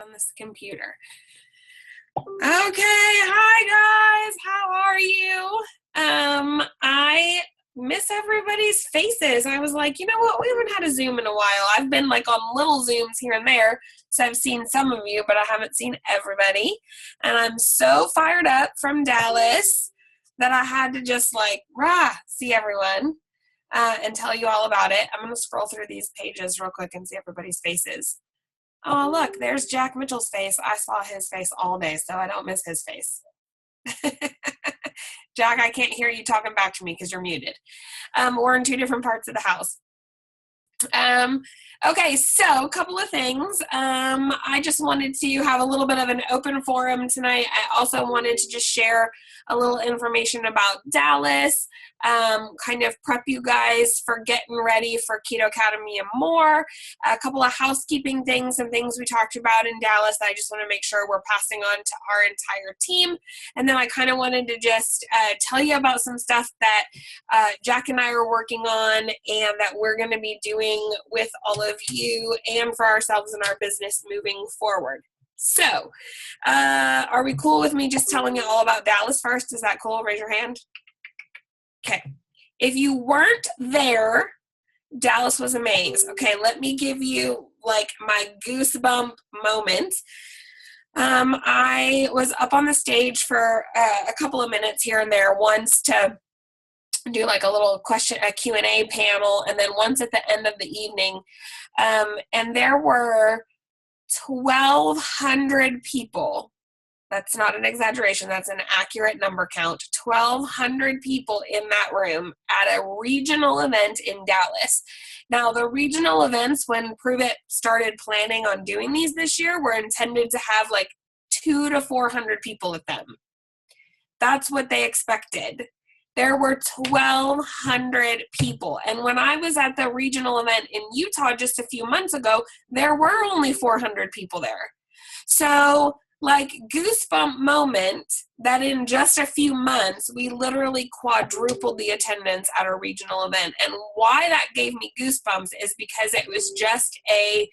on this computer. Okay, hi guys, how are you? I miss everybody's faces. I was like, you know what, we haven't had a Zoom in a while. I've been like on little Zooms here and there, so I've seen some of you, but I haven't seen everybody. And I'm so fired up from Dallas that I had to just like, see everyone and tell you all about it. I'm going to scroll through these pages real quick and see everybody's faces. Oh, look, there's Jack Mitchell's face. I saw his face all day, so I don't miss his face. Jack, I can't hear you talking back to me because you're muted. We're in two different parts of the house. Okay, so a couple of things. I just wanted to have a little bit of an open forum tonight. I also wanted to just share a little information about Dallas, kind of prep you guys for getting ready for Keto Academy and more. A couple of housekeeping things and things we talked about in Dallas that I just want to make sure we're passing on to our entire team. And then I kind of wanted to just tell you about some stuff that Jack and I are working on and that we're going to be doing with all of you and for ourselves and our business moving forward. So, are we cool with me just telling you all about Dallas first? Is that cool? Raise your hand. Okay. If you weren't there, Dallas was amazing. Okay, let me give you like my goosebump moment. I was up on the stage for a couple of minutes here and there, once to do like a little a Q&A panel, and then once at the end of the evening. And there were 1,200 people. That's not an exaggeration. That's an accurate number count. 1,200 people in that room at a regional event in Dallas. Now, the regional events, when Prove It started planning on doing these this year, were intended to have like 200 to 400 people at them. That's what they expected. There were 1,200 people. And when I was at the regional event in Utah just a few months ago, there were only 400 people there. So, like, goosebump moment that in just a few months, we literally quadrupled the attendance at a regional event. And why that gave me goosebumps is because it was just a,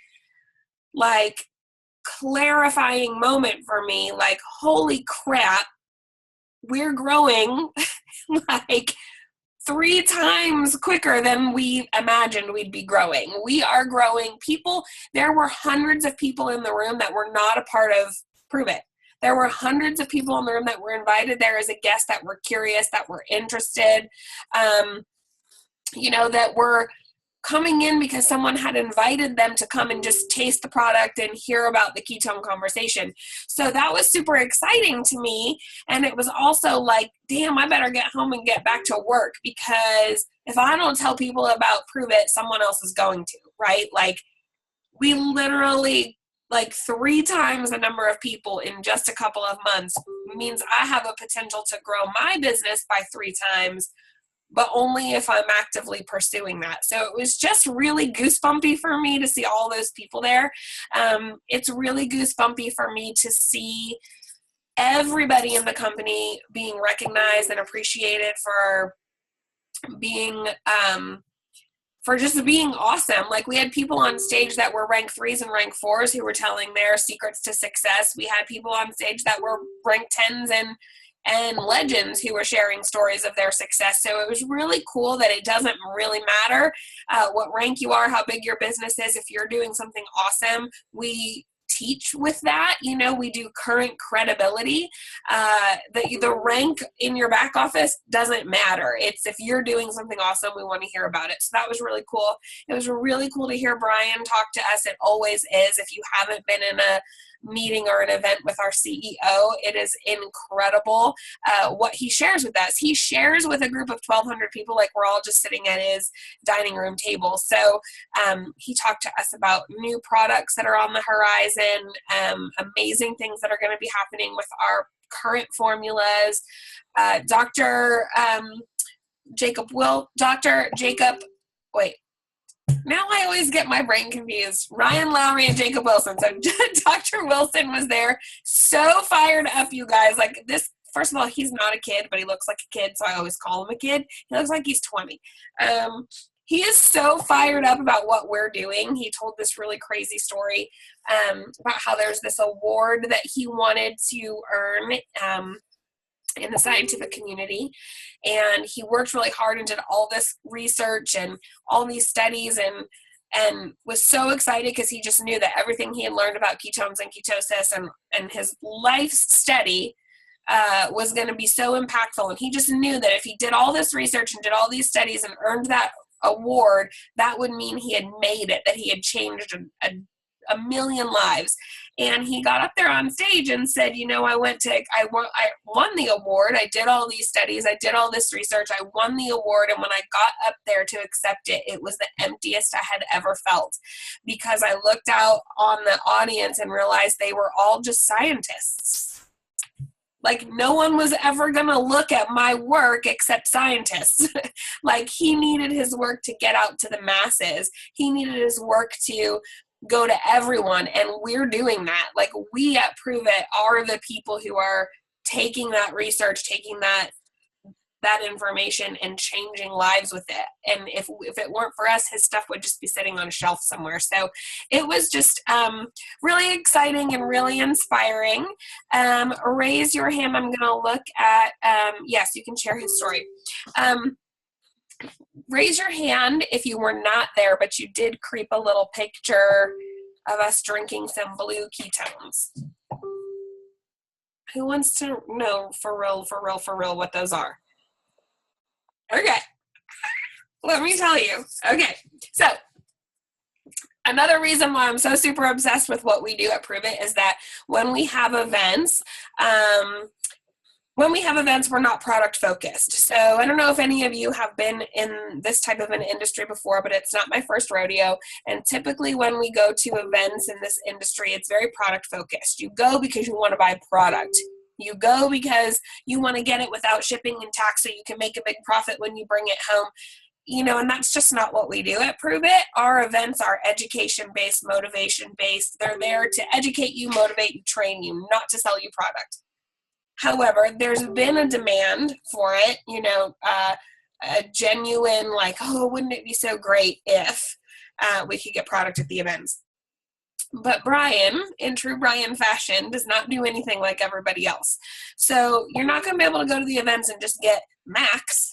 like, clarifying moment for me. Like, holy crap, we're growing like 3 times quicker than we imagined we'd be growing. We are growing. People, there were hundreds of people in the room that were not a part of Prove It. There were hundreds of people in the room that were invited there as a guest, that were curious, that were interested, that were coming in because someone had invited them to come and just taste the product and hear about the ketone conversation. So that was super exciting to me. And it was also like, damn, I better get home and get back to work, because if I don't tell people about Prove It, someone else is going to, right? Like, we literally, like 3 times the number of people in just a couple of months means I have a potential to grow my business by 3 times, but only if I'm actively pursuing that. So it was just really goosebumpy for me to see all those people there. It's really goosebumpy for me to see everybody in the company being recognized and appreciated for being, for just being awesome. Like, we had people on stage that were rank 3s and rank 4s who were telling their secrets to success. We had people on stage that were rank 10s and legends who were sharing stories of their success. So it was really cool that it doesn't really matter what rank you are, how big your business is. If you're doing something awesome, we teach with that. We do current credibility. The rank in your back office doesn't matter. It's if you're doing something awesome, we want to hear about it. So that was really cool. It was really cool to hear Brian talk to us. It always is. If you haven't been in a meeting or an event with our CEO, it is incredible what he shares with us. He shares with a group of 1,200 people, like we're all just sitting at his dining room table. So he talked to us about new products that are on the horizon, amazing things that are going to be happening with our current formulas. Dr. Jacob, now I always get my brain confused. Ryan Lowry and Jacob Wilson. So Dr. Wilson was there. So fired up, you guys. Like, this, first of all, he's not a kid, but he looks like a kid, so I always call him a kid. He looks like he's 20. he is so fired up about what we're doing. He told this really crazy story about how there's this award that he wanted to earn in the scientific community. And he worked really hard and did all this research and all these studies and was so excited because he just knew that everything he had learned about ketones and ketosis and his life's study was going to be so impactful. And he just knew that if he did all this research and did all these studies and earned that award, that would mean he had made it, that he had changed a million lives. And he got up there on stage and said, I won the award. I did all these studies. I did all this research. I won the award. And when I got up there to accept it, it was the emptiest I had ever felt, because I looked out on the audience and realized they were all just scientists. Like, no one was ever going to look at my work except scientists. Like, he needed his work to get out to the masses. He needed his work to go to everyone, and we're doing that. Like, we at Prove It are the people who are taking that research, taking that information and changing lives with it. And if it weren't for us, his stuff would just be sitting on a shelf somewhere. So it was just really exciting and really inspiring. Raise your hand. I'm going to look at, yes, you can share his story. Raise your hand if you were not there, but you did creep a little picture of us drinking some blue ketones. Who wants to know for real what those are? Okay, let me tell you. Okay, so another reason why I'm so super obsessed with what we do at Prove It is that when we have events, we're not product focused. So I don't know if any of you have been in this type of an industry before, but it's not my first rodeo. And typically when we go to events in this industry, it's very product focused. You go because you want to buy product. You go because you want to get it without shipping and tax so you can make a big profit when you bring it home. And that's just not what we do at Prove It. Our events are education-based, motivation-based. They're there to educate you, motivate you, train you, not to sell you product. However, there's been a demand for it, a genuine, like, oh, wouldn't it be so great if we could get product at the events? But Brian, in true Brian fashion, does not do anything like everybody else. So you're not going to be able to go to the events and just get Max.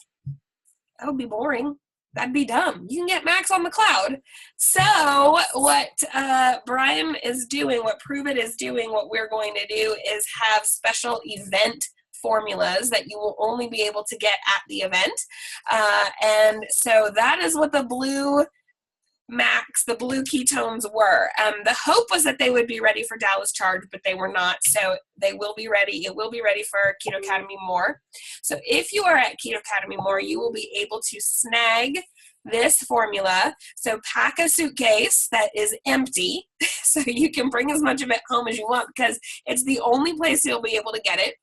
That would be boring. That'd be dumb. You can get Max on the cloud. So what Brian is doing, what Prove It is doing, what we're going to do is have special event formulas that you will only be able to get at the event. And so that is what the blue Max, the blue ketones were. The hope was that they would be ready for Dallas Charge, but they were not. So they will be ready. It will be ready for Keto Academy More. So if you are at Keto Academy More, you will be able to snag this formula. So pack a suitcase that is empty so you can bring as much of it home as you want, because it's the only place you'll be able to get it.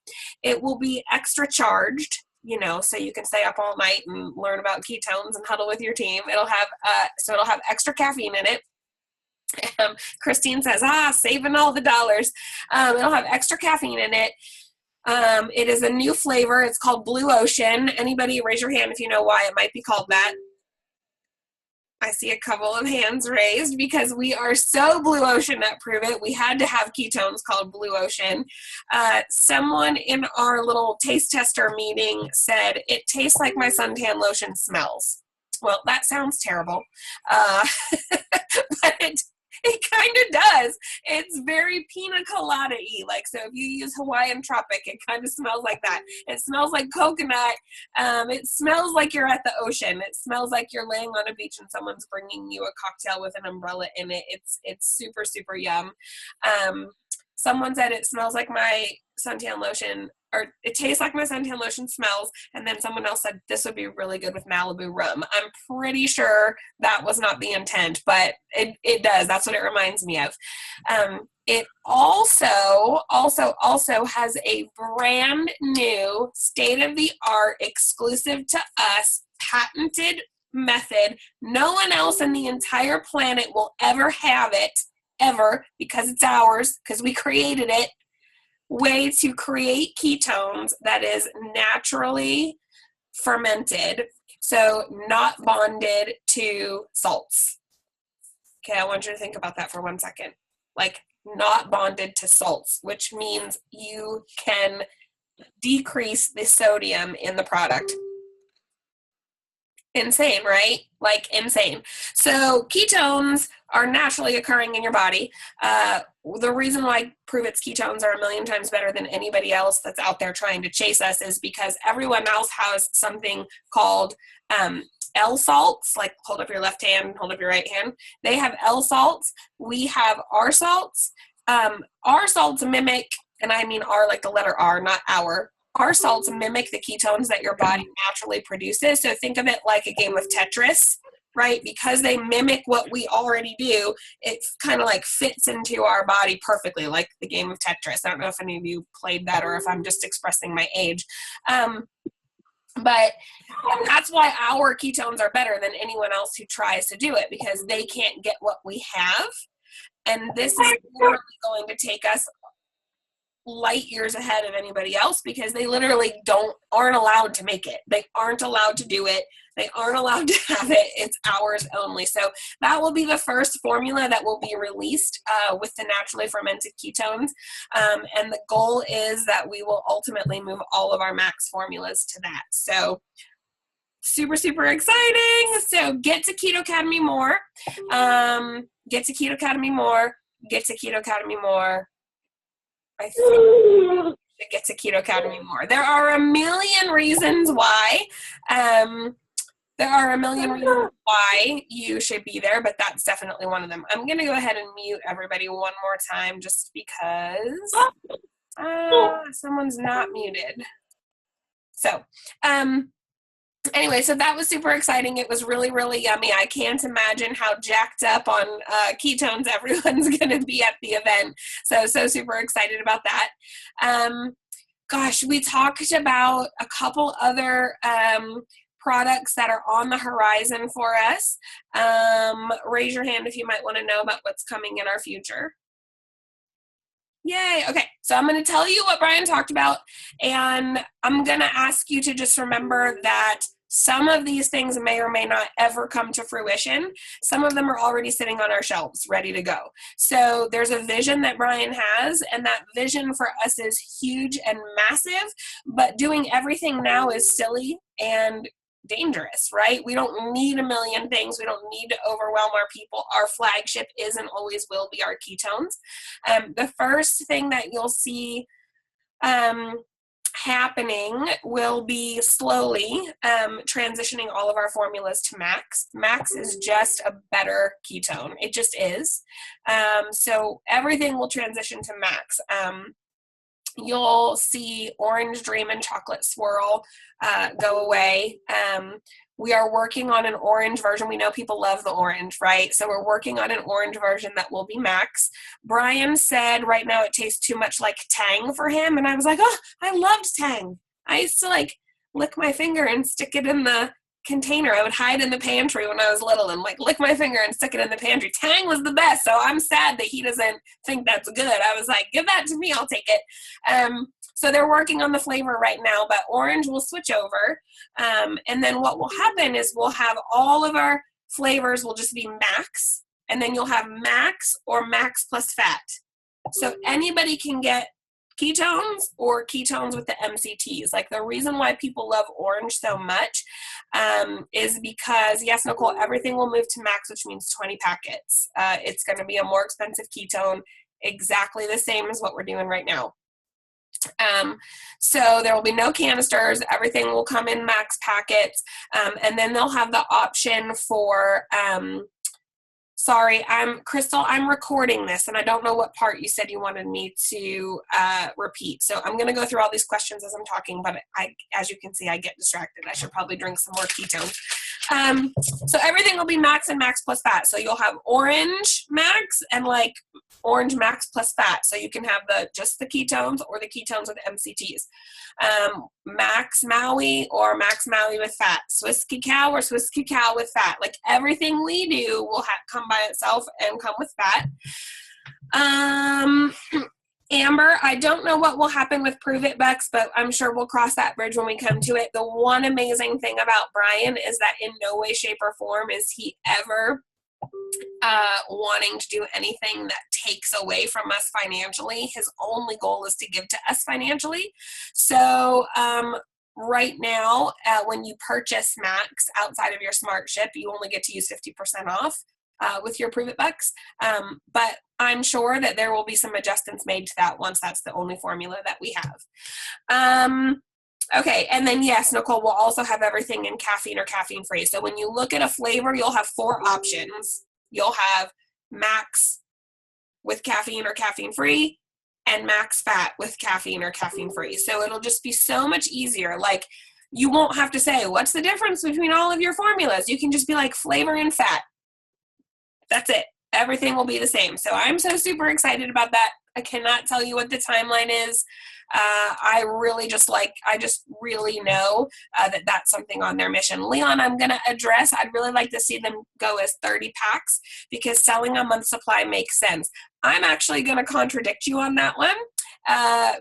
It will be extra charged, so you can stay up all night and learn about ketones and huddle with your team. It'll have extra caffeine in it. Christine says, saving all the dollars. It'll have extra caffeine in it. It is a new flavor. It's called Blue Ocean. Anybody raise your hand if you know why it might be called that. I see a couple of hands raised because we are so Blue Ocean at Prove It. We had to have ketones called Blue Ocean. Someone in our little taste tester meeting said, it tastes like my suntan lotion smells. Well, that sounds terrible. But it kind of does. It's very pina colada-y. Like, so if you use Hawaiian Tropic, it kind of smells like that. It smells like coconut. It smells like you're at the ocean. It smells like you're laying on a beach and someone's bringing you a cocktail with an umbrella in it. It's super, super yum. Someone said it smells like my suntan lotion, or it tastes like my suntan lotion smells, and then someone else said this would be really good with Malibu rum. I'm pretty sure that was not the intent, but it does. That's what it reminds me of. It also has a brand new, state-of-the-art, exclusive to us, patented method. No one else on the entire planet will ever have it, ever, because it's ours, because we created it. Way to create ketones that is naturally fermented So not bonded to salts. Okay, I want you to think about that for 1 second. Like not bonded to salts, which means you can decrease the sodium in the product. Insane, right? Like insane. So ketones are naturally occurring in your body. The reason why Prove It's ketones are a million times better than anybody else that's out there trying to chase us is because everyone else has something called L salts, like hold up your left hand, hold up your right hand. They have L salts. We have R salts. R salts mimic, and I mean R like the letter R, not our. R salts mimic the ketones that your body naturally produces. So think of it like a game of Tetris, right? Because they mimic what we already do, it kind of like fits into our body perfectly, like the game of Tetris. I don't know if any of you played that or if I'm just expressing my age. But that's why our ketones are better than anyone else who tries to do it, because they can't get what we have. And this is literally going to take us light years ahead of anybody else, because they literally aren't allowed to make it. They aren't allowed to do it. They aren't allowed to have it. It's ours only. So that will be the first formula that will be released with the naturally fermented ketones. And the goal is that we will ultimately move all of our max formulas to that. So super, super exciting. So get to Keto Academy more. Get to Keto Academy more. Get to Keto Academy more. I think get to Keto Academy more. There are a million reasons why. You should be there, but that's definitely one of them. I'm going to go ahead and mute everybody one more time just because someone's not muted. So, anyway, so that was super exciting. It was really, really yummy. I can't imagine how jacked up on ketones everyone's going to be at the event. So super excited about that. Gosh, we talked about a couple other products that are on the horizon for us. Raise your hand if you might want to know about what's coming in our future. Yay. Okay. So I'm going to tell you what Brian talked about, and I'm going to ask you to just remember that some of these things may or may not ever come to fruition. Some of them are already sitting on our shelves ready to go. So there's a vision that Brian has, and that vision for us is huge and massive, but doing everything now is silly and dangerous, right? We don't need a million things. We don't need to overwhelm our people. Our flagship is and always will be our ketones. The first thing that you'll see happening will be slowly transitioning all of our formulas to Max. Max is just a better ketone. It just is. So everything will transition to Max. You'll see Orange Dream and Chocolate Swirl go away. We are working on an orange version. We know people love the orange, right? So we're working on an orange version that will be Max. Brian said right now it tastes too much like Tang for him. And I was like, oh, I loved Tang. I used to like lick my finger and stick it in the container. I would hide in the pantry when I was little and like lick my finger and stick it in the pantry. Tang was the best. So I'm sad that he doesn't think that's good. I was like, give that to me. I'll take it. So they're working on the flavor right now, but orange will switch over. And then what will happen is we'll have all of our flavors will just be Max, and then you'll have Max or Max plus fat. So anybody can get ketones or ketones with the MCTs. Like the reason why people love orange so much is because, yes, Nicole, everything will move to Max, which means 20 packets. It's going to be a more expensive ketone, exactly the same as what we're doing right now. So there will be no canisters. Everything will come in Max packets. And then they'll have the option for, sorry, Crystal, I'm recording this and I don't know what part you said you wanted me to repeat. So I'm going to go through all these questions as I'm talking, but as you can see, I get distracted. I should probably drink some more ketones. So everything will be Max and Max plus fat. So you'll have orange Max and like orange Max plus fat. So you can have just the ketones or the ketones with MCTs. Max Maui or Max Maui with fat. Swiss cacao or Swiss cacao with fat. Like everything we do will come by itself and come with fat. And Amber, I don't know what will happen with Prove It Bucks, but I'm sure we'll cross that bridge when we come to it. The one amazing thing about Brian is that in no way, shape, or form is he ever wanting to do anything that takes away from us financially. His only goal is to give to us financially. So right now, when you purchase Max outside of your Smart Ship, you only get to use 50% off with your Prove It Bucks. But I'm sure that there will be some adjustments made to that once that's the only formula that we have. Okay, and then yes, Nicole will also have everything in caffeine or caffeine free. So when you look at a flavor, you'll have 4 options. You'll have Max with caffeine or caffeine free, and Max Fat with caffeine or caffeine free. So it'll just be so much easier. Like, you won't have to say, what's the difference between all of your formulas? You can just be like, flavor and fat. That's it. Everything will be the same. So I'm so super excited about that. I cannot tell you what the timeline is. I just really know that that's something on their mission. Leon, I'm going to address, I'd really like to see them go as 30 packs because selling a month supply makes sense. I'm actually going to contradict you on that one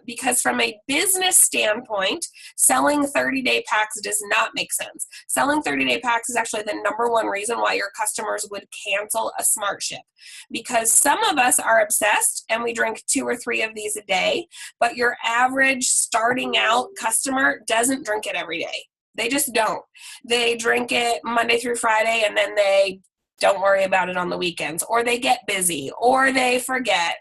because from a business standpoint, selling 30-day packs does not make sense. Selling 30-day packs is actually the #1 reason why your customers would cancel a Smart Ship, because some of us are obsessed and we drink 2 or 3 of these a day, but your average starting out customer doesn't drink it every day. They just don't. They drink it Monday through Friday and then they don't worry about it on the weekends, or they get busy, or they forget,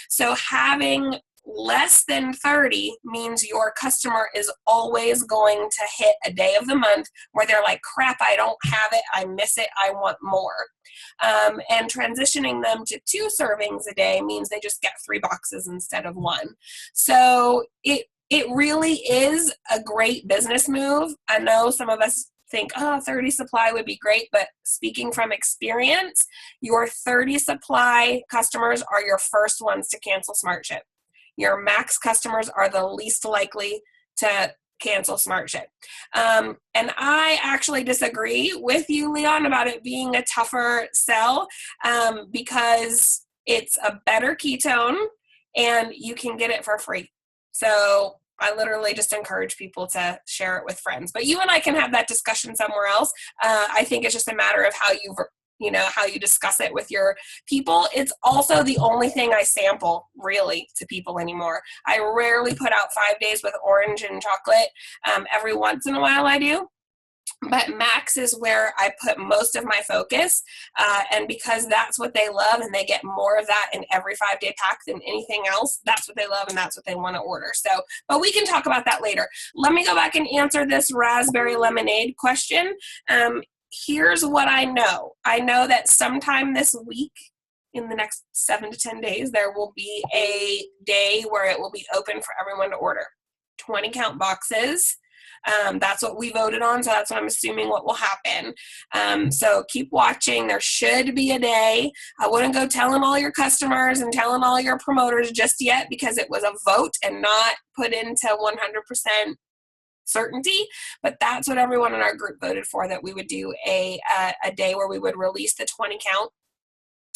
so having less than 30 means your customer is always going to hit a day of the month where they're like, crap, I don't have it, I miss it, I want more. And transitioning them to 2 servings a day means they just get 3 boxes instead of 1. So it really is a great business move. I know some of us think, 30 supply would be great, but speaking from experience, your 30 supply customers are your first ones to cancel Smart Ship. Your Max customers are the least likely to cancel Smart Ship. And I actually disagree with you, Leon, about it being a tougher sell because it's a better ketone and you can get it for free. So I literally just encourage people to share it with friends. But you and I can have that discussion somewhere else. I think it's just a matter of how you discuss it with your people. It's also the only thing I sample really to people anymore. I rarely put out 5 days with orange and chocolate. Every once in a while I do. But Max is where I put most of my focus, and because that's what they love and they get more of that in every 5-day pack than anything else, that's what they love and that's what they want to order. So, but we can talk about that later. Let me go back and answer this raspberry lemonade question. Here's what I know. I know that sometime this week, in the next 7 to 10 days, there will be a day where it will be open for everyone to order. 20 count boxes. That's what we voted on, so that's what I'm assuming what will happen. So keep watching. There should be a day. I wouldn't go telling all your customers and telling all your promoters just yet because it was a vote and not put into 100% certainty, but that's what everyone in our group voted for, that we would do a day where we would release the 20 count.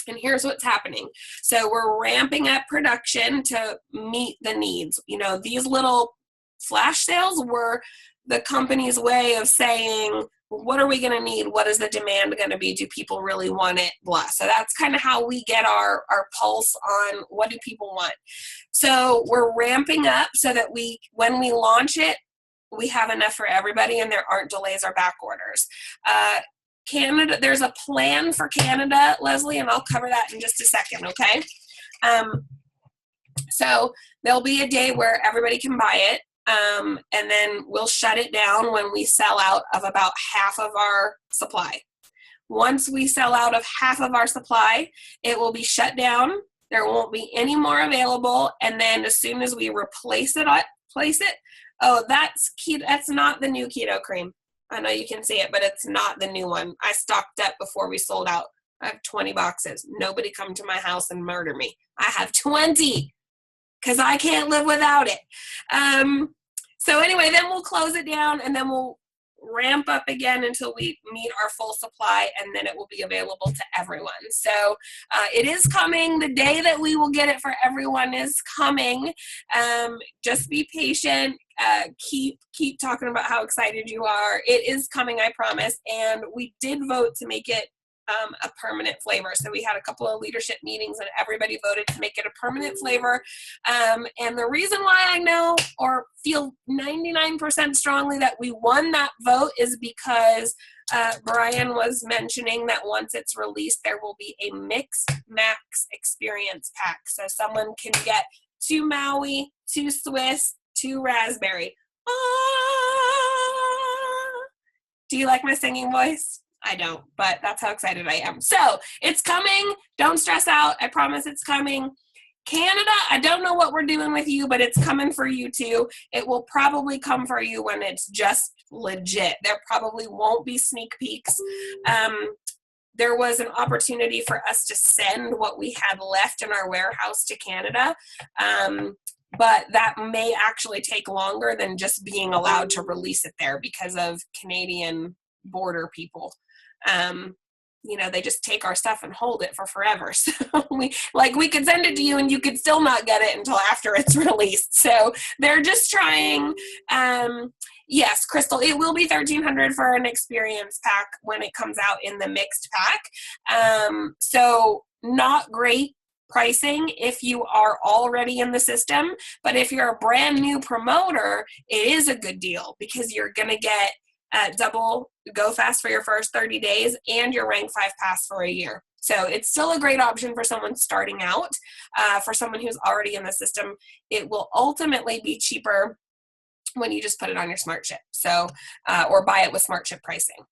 And here's what's happening. So we're ramping up production to meet the needs. These little flash sales were the company's way of saying, what are we going to need? What is the demand going to be? Do people really want it? Blah. So that's kind of how we get our pulse on what do people want. So we're ramping up so that when we launch it, we have enough for everybody and there aren't delays or back orders. Canada, there's a plan for Canada, Leslie, and I'll cover that in just a second, okay? So there'll be a day where everybody can buy it. And then we'll shut it down when we sell out of about half of our supply. Once we sell out of half of our supply, it will be shut down. There won't be any more available. And then as soon as we replace it, that's not the new keto cream. I know you can see it, but it's not the new one. I stocked up before we sold out. I have 20 boxes. Nobody come to my house and murder me. I have 20. Because I can't live without it. So anyway, then we'll close it down and then we'll ramp up again until we meet our full supply, and then it will be available to everyone. So it is coming. The day that we will get it for everyone is coming. Just be patient. Keep talking about how excited you are. It is coming, I promise. And we did vote to make it a permanent flavor. So we had a couple of leadership meetings and everybody voted to make it a permanent flavor. And the reason why I know or feel 99% strongly that we won that vote is because Brian was mentioning that once it's released, there will be a Mixed Max experience pack. So someone can get 2 Maui, 2 Swiss, 2 raspberry. Do you like my singing voice? I don't, but that's how excited I am. So it's coming. Don't stress out. I promise it's coming. Canada, I don't know what we're doing with you, but it's coming for you too. It will probably come for you when it's just legit. There probably won't be sneak peeks. There was an opportunity for us to send what we had left in our warehouse to Canada. But that may actually take longer than just being allowed to release it there because of Canadian border people. They just take our stuff and hold it for forever. So we could send it to you and you could still not get it until after it's released. So they're just trying. Yes, Crystal, it will be $1,300 for an experience pack when it comes out in the mixed pack. So not great pricing if you are already in the system, but if you're a brand new promoter, it is a good deal because you're going to get double Go Fast for your first 30 days and your Rank 5 pass for a year. So it's still a great option for someone starting out. For someone who's already in the system, it will ultimately be cheaper when you just put it on your Smart Ship. So, or buy it with Smart Ship pricing.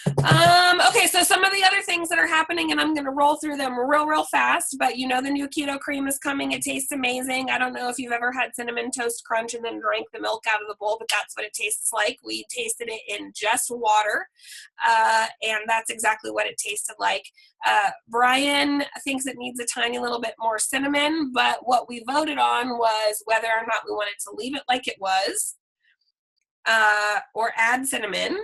Okay, so some of the other things that are happening, and I'm going to roll through them real fast, but the new keto cream is coming. It tastes amazing. I don't know if you've ever had Cinnamon Toast Crunch and then drank the milk out of the bowl, but that's what it tastes like. We tasted it in just water, and that's exactly what it tasted like. Brian thinks it needs a tiny little bit more cinnamon, but what we voted on was whether or not we wanted to leave it like it was, or add cinnamon.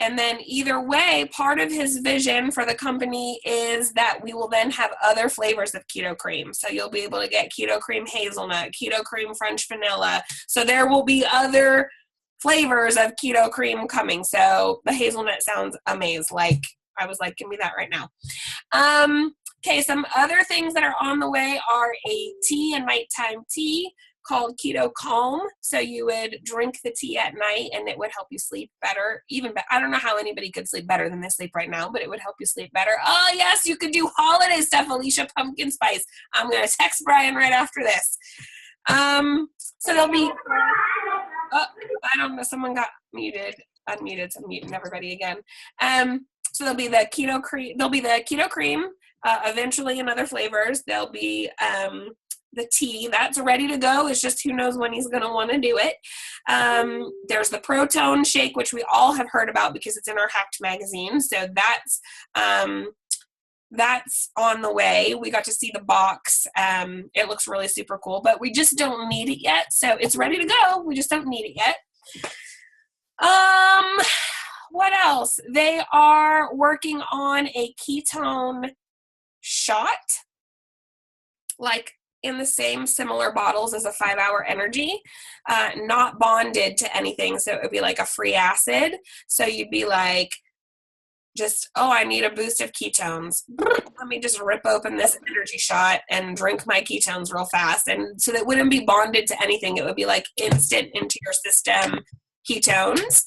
And then either way, part of his vision for the company is that we will then have other flavors of keto cream. So you'll be able to get keto cream hazelnut, keto cream French vanilla. So there will be other flavors of keto cream coming. So the hazelnut sounds amazing. I was like, give me that right now. Okay, some other things that are on the way are a tea and nighttime tea called Keto Calm. So you would drink the tea at night and it would help you sleep better. I don't know how anybody could sleep better than they sleep right now, but it would help you sleep better. Oh yes, you could do holiday stuff, Alicia. Pumpkin spice. I'm going to text Brian right after this. So there'll be, I don't know, someone got unmuted, so I'm muting everybody again. So there'll be the keto cream, eventually in other flavors. There'll be, the tea that's ready to go. It's just who knows when he's going to want to do it. There's the Protone shake, which we all have heard about because it's in our Hacked magazine. So that's on the way. We got to see the box. It looks really super cool, but we just don't need it yet. So it's ready to go. We just don't need it yet. What else? They are working on a ketone shot, in the same similar bottles as a 5-Hour Energy, not bonded to anything. So it would be like a free acid. So you'd be like, I need a boost of ketones. Let me just rip open this energy shot and drink my ketones real fast. And so that wouldn't be bonded to anything. It would be like instant into your system ketones.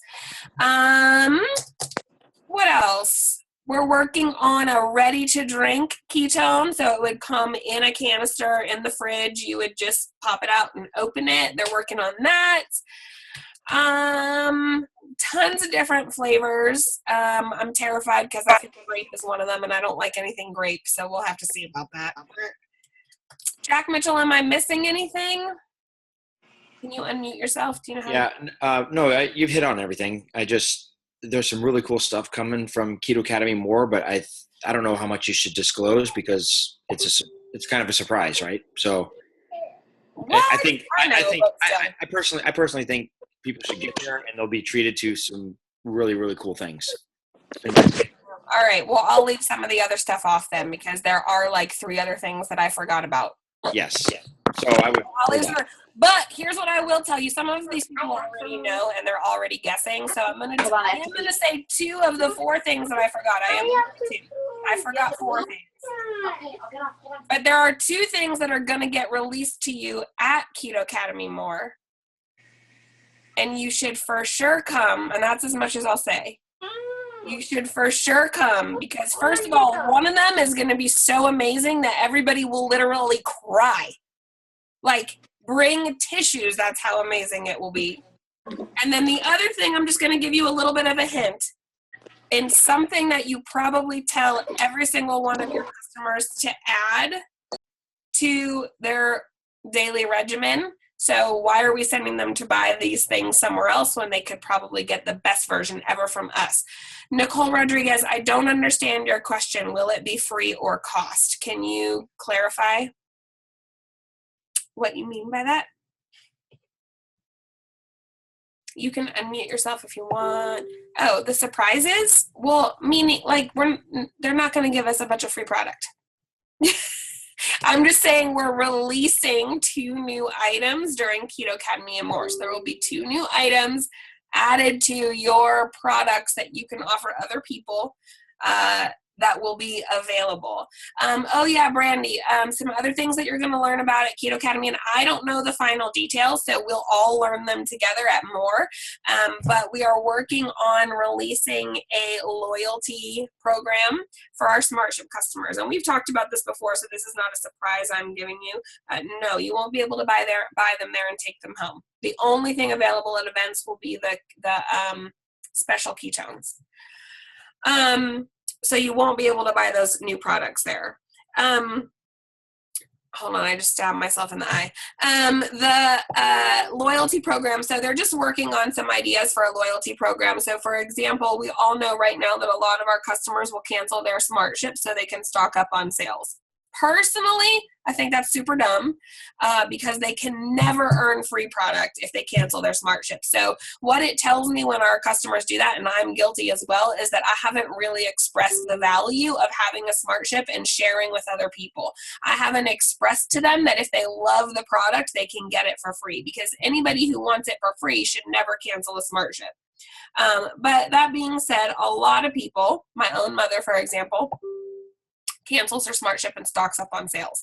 What else? We're working on a ready-to-drink ketone, so it would come in a canister in the fridge. You would just pop it out and open it. They're working on that. Tons of different flavors. I'm terrified because I think grape is one of them, and I don't like anything grape, so we'll have to see about that. Jack Mitchell, am I missing anything? Can you unmute yourself? Do you know how? No, you've hit on everything. There's some really cool stuff coming from Keto Academy more, but I don't know how much you should disclose because it's kind of a surprise, right? So I personally think people should get there and they'll be treated to some really, really cool things. All right. Well, I'll leave some of the other stuff off then because there are like 3 other things that I forgot about. Yes. So I would. But here's what I will tell you. Some of these people already know and they're already guessing. So I'm going to say 2 of the 4 things that I forgot. I forgot 4 things. But there are 2 things that are going to get released to you at Keto Academy More. And you should for sure come. And that's as much as I'll say. You should for sure come because first of all, one of them is going to be so amazing that everybody will literally cry. Like, bring tissues. That's how amazing it will be. And then the other thing, I'm just going to give you a little bit of a hint. And something that you probably tell every single one of your customers to add to their daily regimen. So why are we sending them to buy these things somewhere else when they could probably get the best version ever from us? Nicole Rodriguez, I don't understand your question. Will it be free or cost? Can you clarify what you mean by that? You can unmute yourself if you want. Oh, the surprises? Well, meaning like they're not going to give us a bunch of free product. I'm just saying we're releasing 2 new items during Keto Academy and More. So there will be 2 new items added to your products that you can offer other people that will be available. Oh yeah, Brandy, some other things that you're going to learn about at Keto Academy, and I don't know the final details, so we'll all learn them together at More, but we are working on releasing a loyalty program for our SmartShip customers, and we've talked about this before, so this is not a surprise I'm giving you. No, you won't be able to buy them there and take them home. The only thing available at events will be the special ketones. So you won't be able to buy those new products there. Hold on, I just stabbed myself in the eye. The loyalty program, so they're just working on some ideas for a loyalty program. So for example, we all know right now that a lot of our customers will cancel their SmartShip so they can stock up on sales. Personally, I think that's super dumb because they can never earn free product if they cancel their SmartShip. So what it tells me when our customers do that, and I'm guilty as well, is that I haven't really expressed the value of having a SmartShip and sharing with other people. I haven't expressed to them that if they love the product, they can get it for free, because anybody who wants it for free should never cancel a SmartShip. But that being said, a lot of people, my own mother, for example, cancels her SmartShip and stocks up on sales.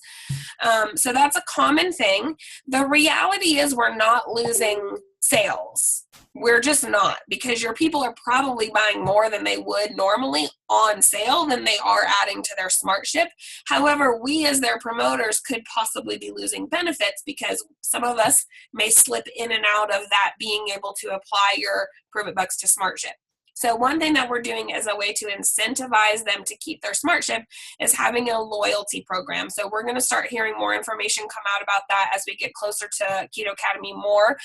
So that's a common thing. The reality is we're not losing sales. We're just not, because your people are probably buying more than they would normally on sale than they are adding to their SmartShip. However, we as their promoters could possibly be losing benefits because some of us may slip in and out of that being able to apply your Prove It Bucks to SmartShip. So one thing that we're doing as a way to incentivize them to keep their SmartShip is having a loyalty program. So we're going to start hearing more information come out about that as we get closer to Keto Academy More.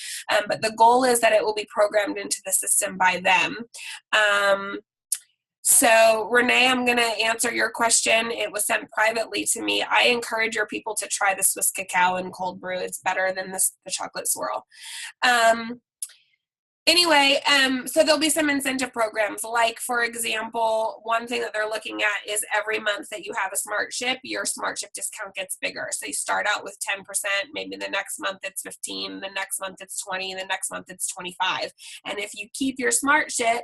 But the goal is that it will be programmed into the system by them. So Renee, I'm going to answer your question. It was sent privately to me. I encourage your people to try the Swiss cacao and cold brew. It's better than the chocolate swirl. Anyway, so there'll be some incentive programs, like, for example, one thing that they're looking at is every month that you have a SmartShip, your SmartShip discount gets bigger. So you start out with 10%, maybe the next month it's 15, the next month it's 20, the next month it's 25. And if you keep your SmartShip,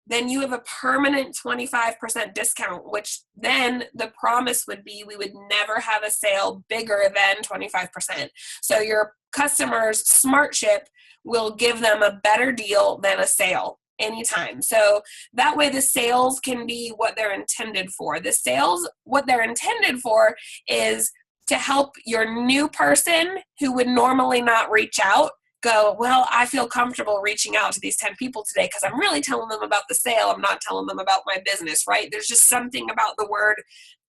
then you have a permanent 25% discount, which then the promise would be we would never have a sale bigger than 25%. So your customers' SmartShip will give them a better deal than a sale anytime. So that way the sales can be what they're intended for. The sales, what they're intended for is to help your new person who would normally not reach out go, well, I feel comfortable reaching out to these 10 people today because I'm really telling them about the sale. I'm not telling them about my business, right? There's just something about the word,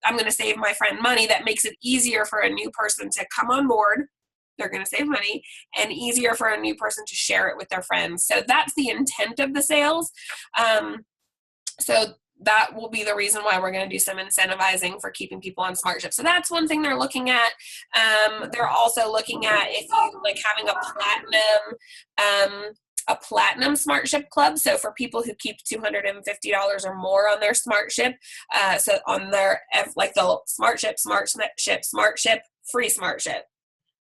I'm going to save my friend money, that makes it easier for a new person to come on board. They're going to save money, and easier for a new person to share it with their friends. So that's the intent of the sales. So that will be the reason why we're going to do some incentivizing for keeping people on SmartShip. So that's one thing they're looking at. They're also looking at if you like having a platinum a platinum smart ship club. So for people who keep $250 or more on their smart ship, so on their, like the smart ship, free smart ship.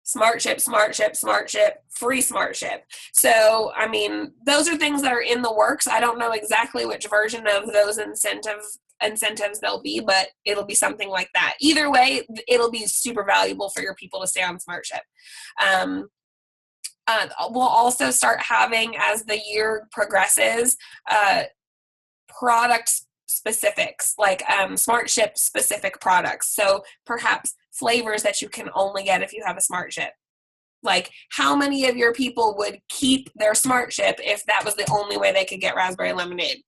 Smart ship, smart ship, smart ship, free smart ship. So, I mean, those are things that are in the works. I don't know exactly which version of those incentives there'll be, but it'll be something like that. Either way, it'll be super valuable for your people to stay on smart ship. We'll also start having, as the year progresses, product specifics, like smart ship specific products. So perhaps flavors that you can only get if you have a smart ship. Like, how many of your people would keep their smart ship if that was the only way they could get raspberry lemonade?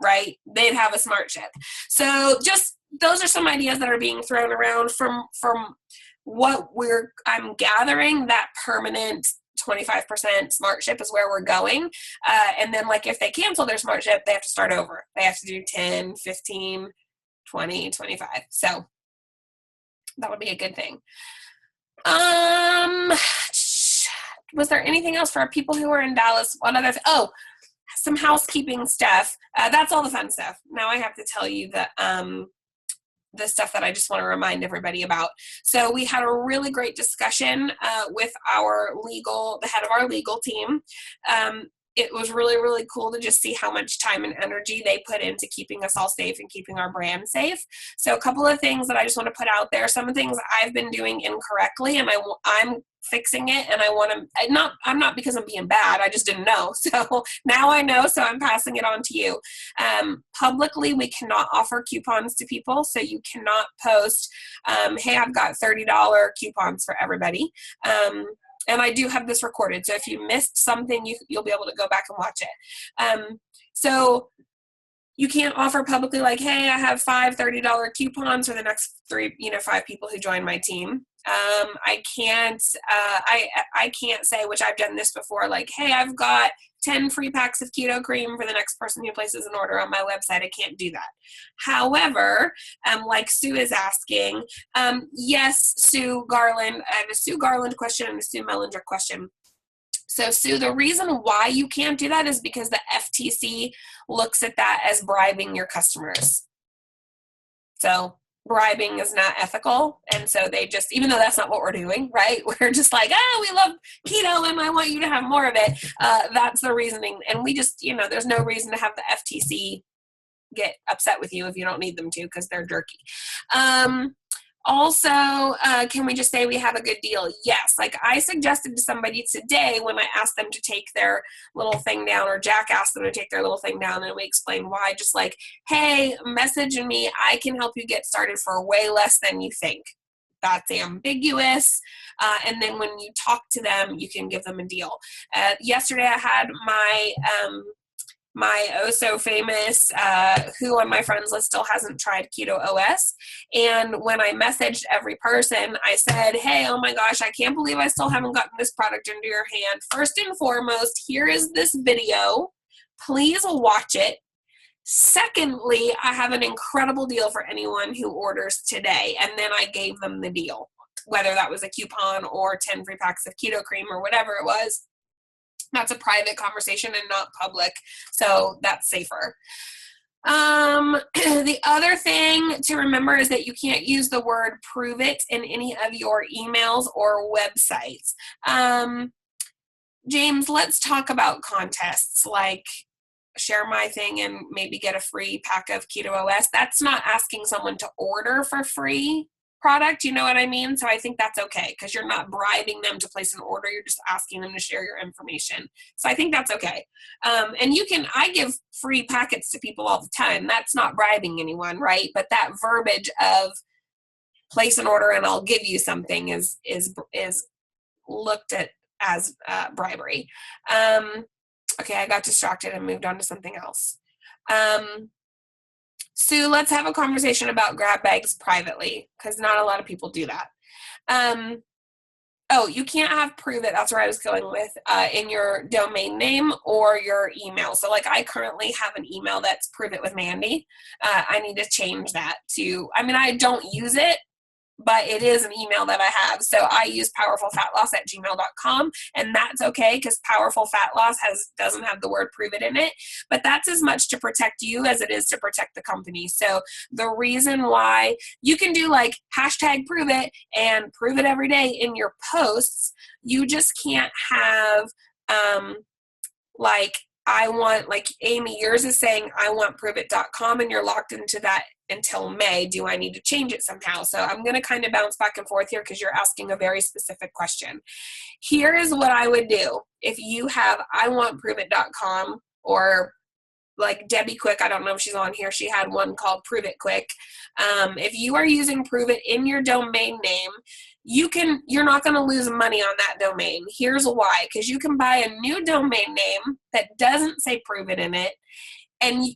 Right? They'd have a smart ship. So just those are some ideas that are being thrown around from what I'm gathering. That permanent 25% smart ship is where we're going. And then, like, if they cancel their smart ship, they have to start over. They have to do 10, 15, 20, 25. So that would be a good thing. Was there anything else for people who are in Dallas? One other some housekeeping stuff. That's all the fun stuff. Now I have to tell you the stuff that I just want to remind everybody about. So we had a really great discussion with the head of our legal team. It was really, really cool to just see how much time and energy they put into keeping us all safe and keeping our brand safe. So a couple of things that I just want to put out there. Some of the things I've been doing incorrectly, and I'm fixing it, and I'm not because I'm being bad, I just didn't know. So now I know, so I'm passing it on to you. Publicly, we cannot offer coupons to people, so you cannot post, hey, I've got $30 coupons for everybody. And I do have this recorded, so if you missed something, you'll be able to go back and watch it. So you can't offer publicly like, hey, I have five $30 coupons for the next 5 people who join my team. I can't say, which I've done this before, like, hey, I've got 10 free packs of keto cream for the next person who places an order on my website. I can't do that. However, like Sue is asking, yes, Sue Garland, I have a Sue Garland question and a Sue Mellinger question. So Sue, the reason why you can't do that is because the FTC looks at that as bribing your customers. So bribing is not ethical. And so they just, even though that's not what we're doing, right? We're just like, we love keto and I want you to have more of it. That's the reasoning. And we just, there's no reason to have the FTC get upset with you if you don't need them to, because they're jerky. Also, can we just say we have a good deal? Yes. Like I suggested to somebody today when I asked them to take their little thing down, or Jack asked them to take their little thing down, and we explained why, just like, hey, message me. I can help you get started for way less than you think. That's ambiguous. And then when you talk to them, you can give them a deal. Yesterday I had my oh so famous, who on my friends list still hasn't tried Keto OS. And when I messaged every person, I said, hey, oh my gosh, I can't believe I still haven't gotten this product into your hand. First and foremost, here is this video. Please watch it. Secondly, I have an incredible deal for anyone who orders today. And then I gave them the deal, whether that was a coupon or 10 free packs of keto cream or whatever it was. That's a private conversation and not public, so that's safer. The other thing to remember is that you can't use the word prove it in any of your emails or websites. James, let's talk about contests like share my thing and maybe get a free pack of Keto OS. That's not asking someone to order for free product, you know what I mean? So I think that's okay, because you're not bribing them to place an order, you're just asking them to share your information. So I think that's okay. And I give free packets to people all the time. That's not bribing anyone, right? But that verbiage of place an order and I'll give you something is looked at as bribery. Okay, I got distracted and moved on to something else. Sue, let's have a conversation about grab bags privately, because not a lot of people do that. You can't have prove it, that's where I was going with, in your domain name or your email. So like I currently have an email that's prove it with Mandy. I need to change that to, I don't use it but it is an email that I have. So I use powerfulfatloss@gmail.com, and that's okay because Powerful Fat Loss doesn't have the word prove it in it, but that's as much to protect you as it is to protect the company. So the reason why you can do like hashtag prove it and prove it every day in your posts, you just can't have like Amy, yours is saying I want proveit.com and you're locked into that until May. Do I need to change it somehow? So I'm going to kind of bounce back and forth here because you're asking a very specific question. Here is what I would do. If you have I want proveit.com, or like Debbie Quick, I don't know if she's on here, she had one called Prove It Quick. If you are using Prove It in your domain name, you're not going to lose money on that domain. Here's why. Because you can buy a new domain name that doesn't say Prove It in it, and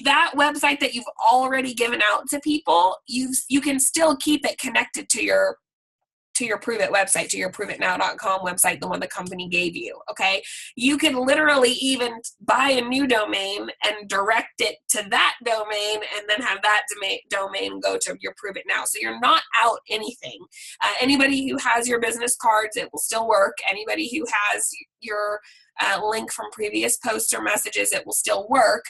that website that you've already given out to people, you can still keep it connected to your Prove It website, to your proveitnow.com website, the one the company gave you, okay? You can literally even buy a new domain and direct it to that domain and then have that domain go to your Prove It Now. So you're not out anything. Anybody who has your business cards, it will still work. Anybody who has your link from previous posts or messages, it will still work.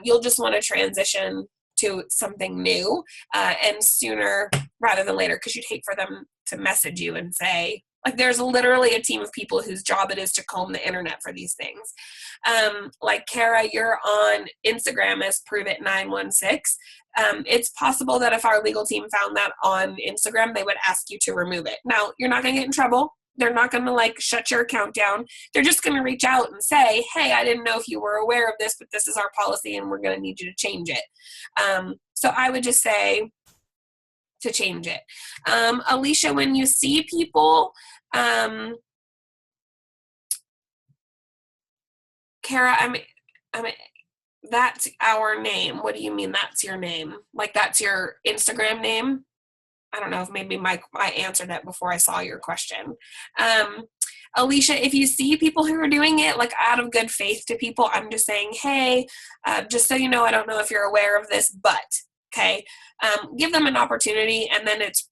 You'll just want to transition to something new and sooner rather than later, because you'd hate for them to message you and say, like, there's literally a team of people whose job it is to comb the internet for these things. Like Kara, you're on Instagram as Prove It 916. It's possible that if our legal team found that on Instagram, they would ask you to remove it. Now, you're not going to get in trouble. They're not going to like shut your account down. They're just going to reach out and say, hey, I didn't know if you were aware of this, but this is our policy and we're going to need you to change it. So I would just say to change it. Alicia, when you see people, Kara, I mean, that's our name. What do you mean that's your name? Like that's your Instagram name? I don't know if maybe I answered that before I saw your question. Alicia, if you see people who are doing it like out of good faith to people, I'm just saying, hey, just so you know, I don't know if you're aware of this, but okay, give them an opportunity. And then it's,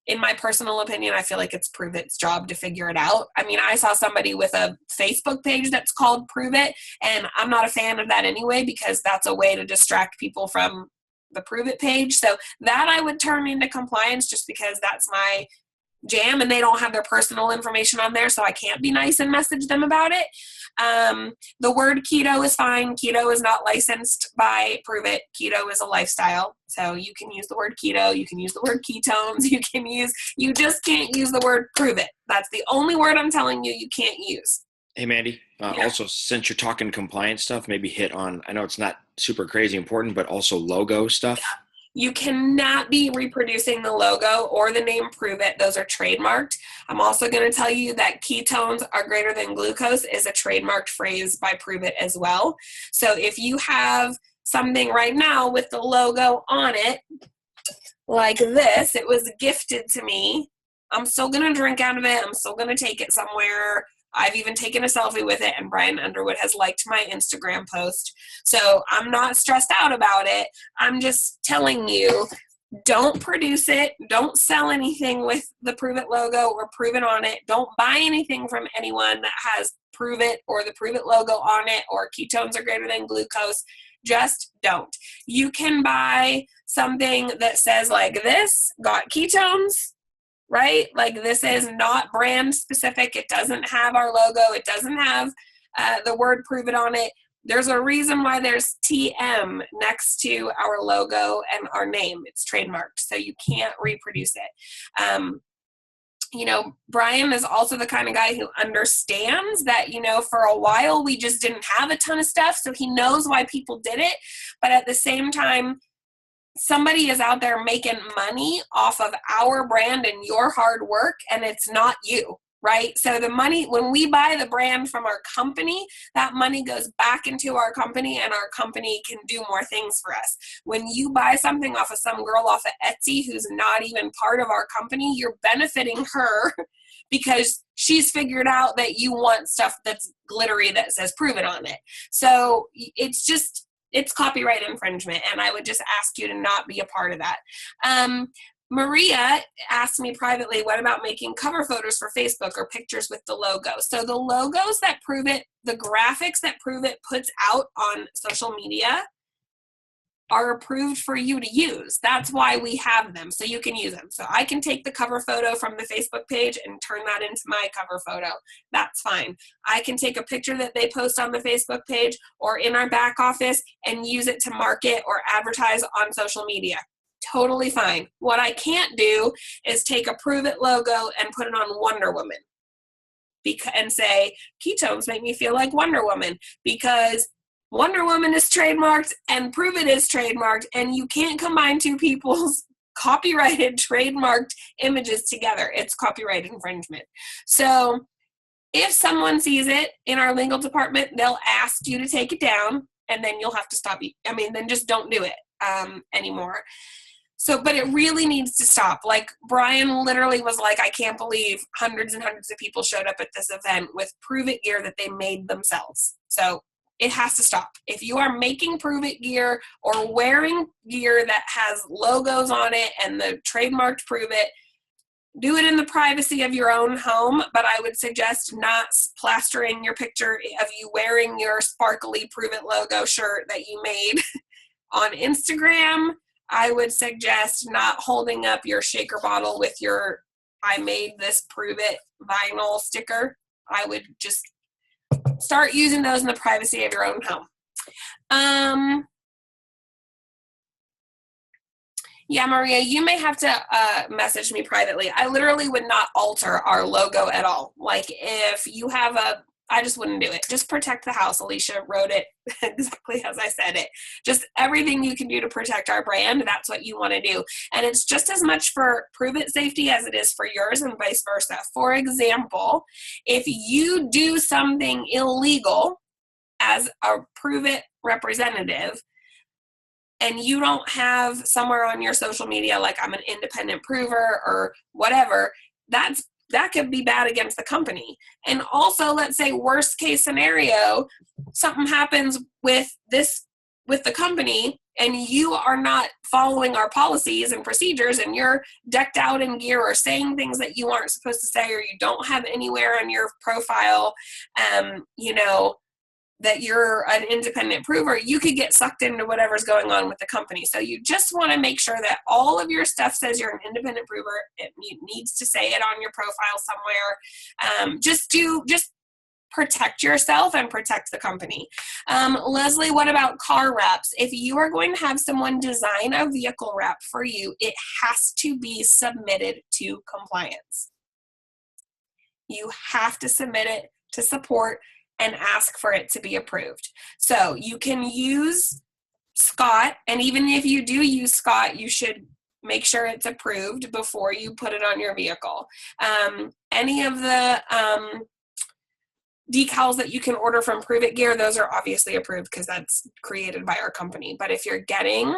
in my personal opinion, I feel like it's Prove It's job to figure it out. I mean, I saw somebody with a Facebook page that's called Prove It, and I'm not a fan of that anyway, because that's a way to distract people from the Prove It page. So that I would turn into compliance, just because that's my jam and they don't have their personal information on there, so I can't be nice and message them about it. The word keto is fine. Keto is not licensed by Prove It. Keto is a lifestyle. So you can use the word keto, you can use the word ketones, you just can't use the word Prove It. That's the only word I'm telling you you can't use. Hey, Mandy, also, since you're talking compliance stuff, maybe hit on, I know it's not super crazy important, but also logo stuff. Yeah. You cannot be reproducing the logo or the name Prove It. Those are trademarked. I'm also going to tell you that ketones are greater than glucose is a trademarked phrase by Prove It as well. So if you have something right now with the logo on it, like this, it was gifted to me. I'm still going to drink out of it. I'm still going to take it somewhere. I've even taken a selfie with it, and Brian Underwood has liked my Instagram post. So I'm not stressed out about it. I'm just telling you, don't produce it. Don't sell anything with the Prove It logo or Prove It on it. Don't buy anything from anyone that has Prove It or the Prove It logo on it, or ketones are greater than glucose. Just don't. You can buy something that says like this, got ketones, right? Like this is not brand specific. It doesn't have our logo. It doesn't have the word Prove It on it. There's a reason why there's TM next to our logo and our name. It's trademarked, so you can't reproduce it. Brian is also the kind of guy who understands that, for a while we just didn't have a ton of stuff, so he knows why people did it. But at the same time, somebody is out there making money off of our brand and your hard work, and it's not you, right? So the money, when we buy the brand from our company, that money goes back into our company, and our company can do more things for us. When you buy something off of some girl off of Etsy who's not even part of our company, you're benefiting her because she's figured out that you want stuff that's glittery that says Prove It on it. So it's copyright infringement, and I would just ask you to not be a part of that. Maria asked me privately, what about making cover photos for Facebook or pictures with the logo? So the logos that Prove It, the graphics that Prove It puts out on social media are approved for you to use. That's why we have them, so you can use them. So I can take the cover photo from the Facebook page and turn that into my cover photo. That's fine. I can take a picture that they post on the Facebook page or in our back office and use it to market or advertise on social media. Totally fine. What I can't do is take a Prove It logo and put it on Wonder Woman and say, ketones make me feel like Wonder Woman, because Wonder Woman is trademarked and Prove It is trademarked, and you can't combine two people's copyrighted, trademarked images together. It's copyright infringement. So if someone sees it in our legal department, they'll ask you to take it down, and then you'll have to stop. Then just don't do it anymore. So, but it really needs to stop. Like, Brian literally was like, I can't believe hundreds and hundreds of people showed up at this event with Prove It gear that they made themselves. So it has to stop. If you are making Prove It gear or wearing gear that has logos on it and the trademarked Prove It, do it in the privacy of your own home, but I would suggest not plastering your picture of you wearing your sparkly Prove It logo shirt that you made on Instagram. I would suggest not holding up your shaker bottle with your I made this Prove It vinyl sticker. I would just start using those in the privacy of your own home. Yeah, Maria, you may have to message me privately. I literally would not alter our logo at all. Like, if you have I just wouldn't do it. Just protect the house. Alicia wrote it exactly as I said it. Just everything you can do to protect our brand, that's what you want to do. And it's just as much for Prove It safety as it is for yours, and vice versa. For example, if you do something illegal as a Prove It representative, and you don't have somewhere on your social media, like I'm an independent prover or whatever, that could be bad against the company. And also, let's say worst case scenario, something happens with the company and you are not following our policies and procedures, and you're decked out in gear or saying things that you aren't supposed to say, or you don't have anywhere on your profile, that you're an independent prover, you could get sucked into whatever's going on with the company. So you just want to make sure that all of your stuff says you're an independent prover. It needs to say it on your profile somewhere. Just protect yourself and protect the company. Leslie, what about car wraps? If you are going to have someone design a vehicle wrap for you, it has to be submitted to compliance. You have to submit it to support and ask for it to be approved. So you can use Scott, and even if you do use Scott, you should make sure it's approved before you put it on your vehicle. Any of the decals that you can order from Prove It Gear, those are obviously approved because that's created by our company. But if you're getting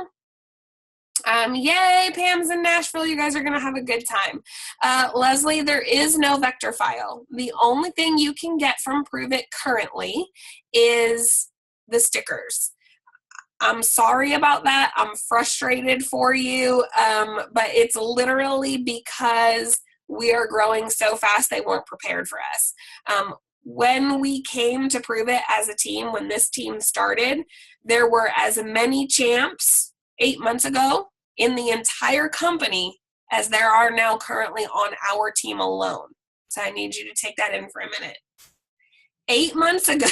yay, Pam's in Nashville. You guys are going to have a good time. Leslie, there is no vector file. The only thing you can get from Prove It currently is the stickers. I'm sorry about that. I'm frustrated for you, but it's literally because we are growing so fast they weren't prepared for us. When we came to Prove It as a team, when this team started, there were as many champs 8 months ago in the entire company as there are now currently on our team alone. So I need you to take that in for a minute. 8 months ago,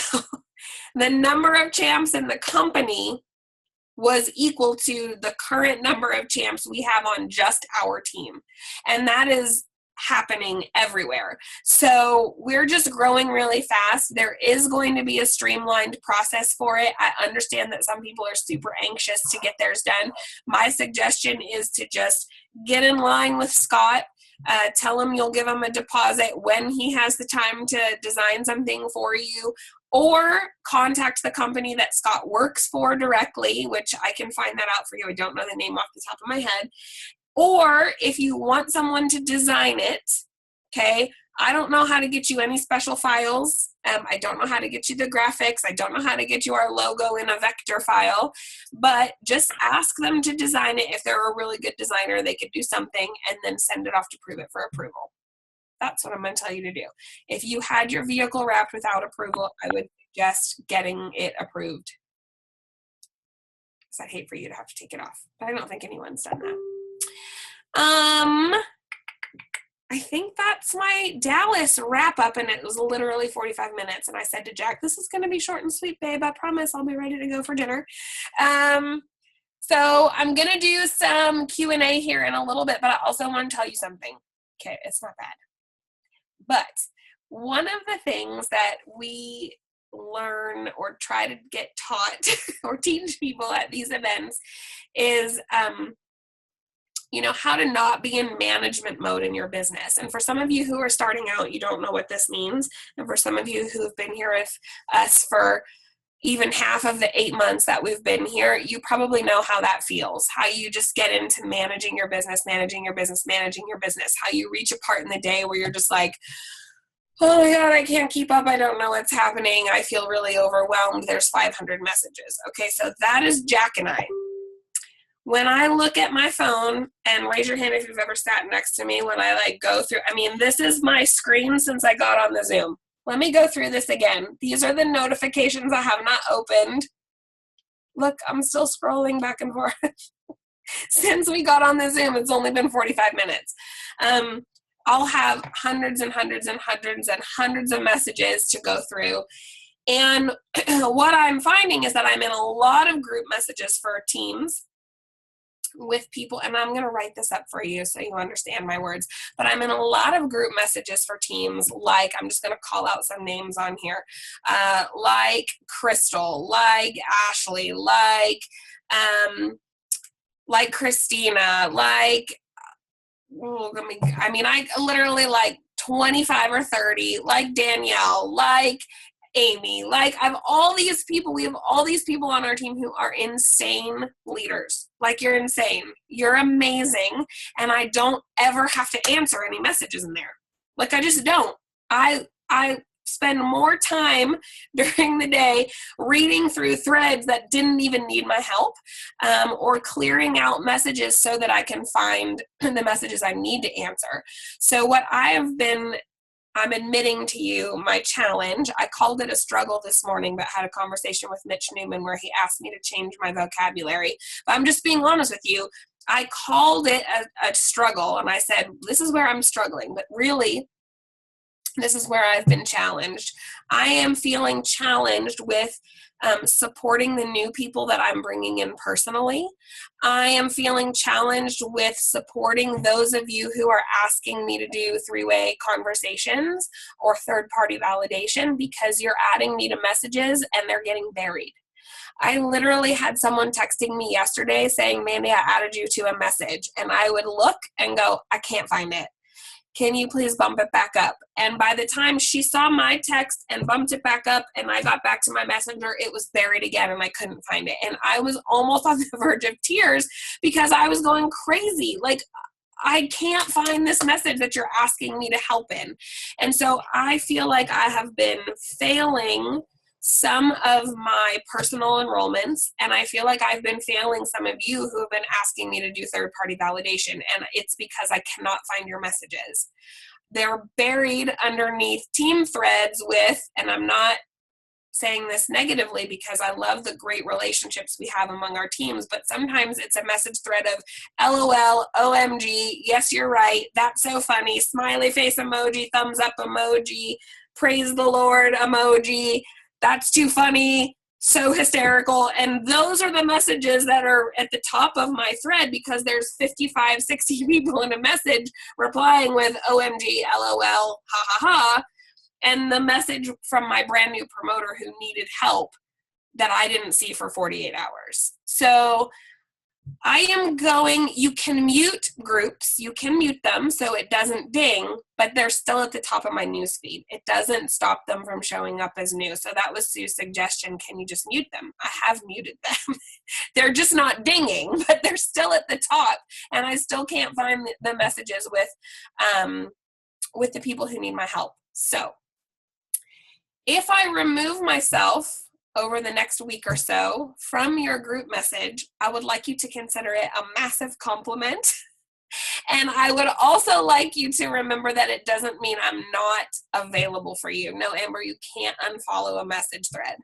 the number of champs in the company was equal to the current number of champs we have on just our team. And that is happening everywhere. So we're just growing really fast. There is going to be a streamlined process for it. I understand that some people are super anxious to get theirs done. My suggestion is to just get in line with Scott. Tell him you'll give him a deposit when he has the time to design something for you, or contact the company that Scott works for directly, which I can find that out for you. I don't know the name off the top of my head. Or if you want someone to design it, okay, I don't know how to get you any special files. I don't know how to get you the graphics. I don't know how to get you our logo in a vector file, but just ask them to design it. If they're a really good designer, they could do something and then send it off to Pruvit for approval. That's what I'm going to tell you to do. If you had your vehicle wrapped without approval, I would suggest getting it approved. Because I'd hate for you to have to take it off. But I don't think anyone's done that. I think that's my Dallas wrap up, and it was literally 45 minutes. And I said to Jack, this is going to be short and sweet, babe. I promise I'll be ready to go for dinner. So I'm going to do some Q&A here in a little bit, but I also want to tell you something. Okay, it's not bad. But one of the things that we learn or try to get taught or teach people at these events is, how to not be in management mode in your business. And for some of you who are starting out, you don't know what this means. And for some of you who have been here with us for even half of the 8 months that we've been here, you probably know how that feels, how you just get into managing your business, how you reach a part in the day where you're just like, oh my God, I can't keep up. I don't know what's happening. I feel really overwhelmed. There's 500 messages. Okay, so that is Jack and I. When I look at my phone, and raise your hand if you've ever sat next to me when I go through, this is my screen since I got on the Zoom. Let me go through this again. These are the notifications I have not opened. Look, I'm still scrolling back and forth. Since we got on the Zoom, it's only been 45 minutes. I'll have hundreds and hundreds and hundreds and hundreds of messages to go through. And what I'm finding is that I'm in a lot of group messages for teams with people, and I'm going to write this up for you so you understand my words, but I'm in a lot of group messages for teams, like, I'm just going to call out some names on here, like Crystal, like Ashley, like Christina, I literally like 25 or 30, like Danielle, like Amy, like I have all these people. We have all these people on our team who are insane leaders. Like, you're insane. You're amazing. And I don't ever have to answer any messages in there. Like, I just don't. I spend more time during the day reading through threads that didn't even need my help, or clearing out messages so that I can find the messages I need to answer. So what I'm admitting to you my challenge. I called it a struggle this morning, but had a conversation with Mitch Newman where he asked me to change my vocabulary. But I'm just being honest with you. I called it a struggle, and I said, this is where I'm struggling. But really, this is where I've been challenged. I am feeling challenged with supporting the new people that I'm bringing in personally. I am feeling challenged with supporting those of you who are asking me to do three-way conversations or third-party validation, because you're adding me to messages and they're getting buried. I literally had someone texting me yesterday saying, Mandy, I added you to a message. And I would look and go, I can't find it. Can you please bump it back up? And by the time she saw my text and bumped it back up and I got back to my messenger, it was buried again and I couldn't find it. And I was almost on the verge of tears because I was going crazy. Like, I can't find this message that you're asking me to help in. And so I feel like I have been failing some of my personal enrollments, and I feel like I've been failing some of you who have been asking me to do third-party validation, and it's because I cannot find your messages. They're buried underneath team threads with, and I'm not saying this negatively because I love the great relationships we have among our teams, but sometimes it's a message thread of LOL, OMG, yes, you're right, that's so funny, smiley face emoji, thumbs up emoji, praise the Lord emoji, that's too funny, so hysterical. And those are the messages that are at the top of my thread because there's 55, 60 people in a message replying with OMG, LOL, ha ha ha. And the message from my brand new promoter who needed help that I didn't see for 48 hours. So I am going, you can mute groups, you can mute them so it doesn't ding, but they're still at the top of my newsfeed. It doesn't stop them from showing up as new. So that was Sue's suggestion. Can you just mute them? I have muted them. They're just not dinging, but they're still at the top. And I still can't find the messages with with the people who need my help. So if I remove myself over the next week or so from your group message, I would like you to consider it a massive compliment. And I would also like you to remember that it doesn't mean I'm not available for you. No, Amber, you can't unfollow a message thread.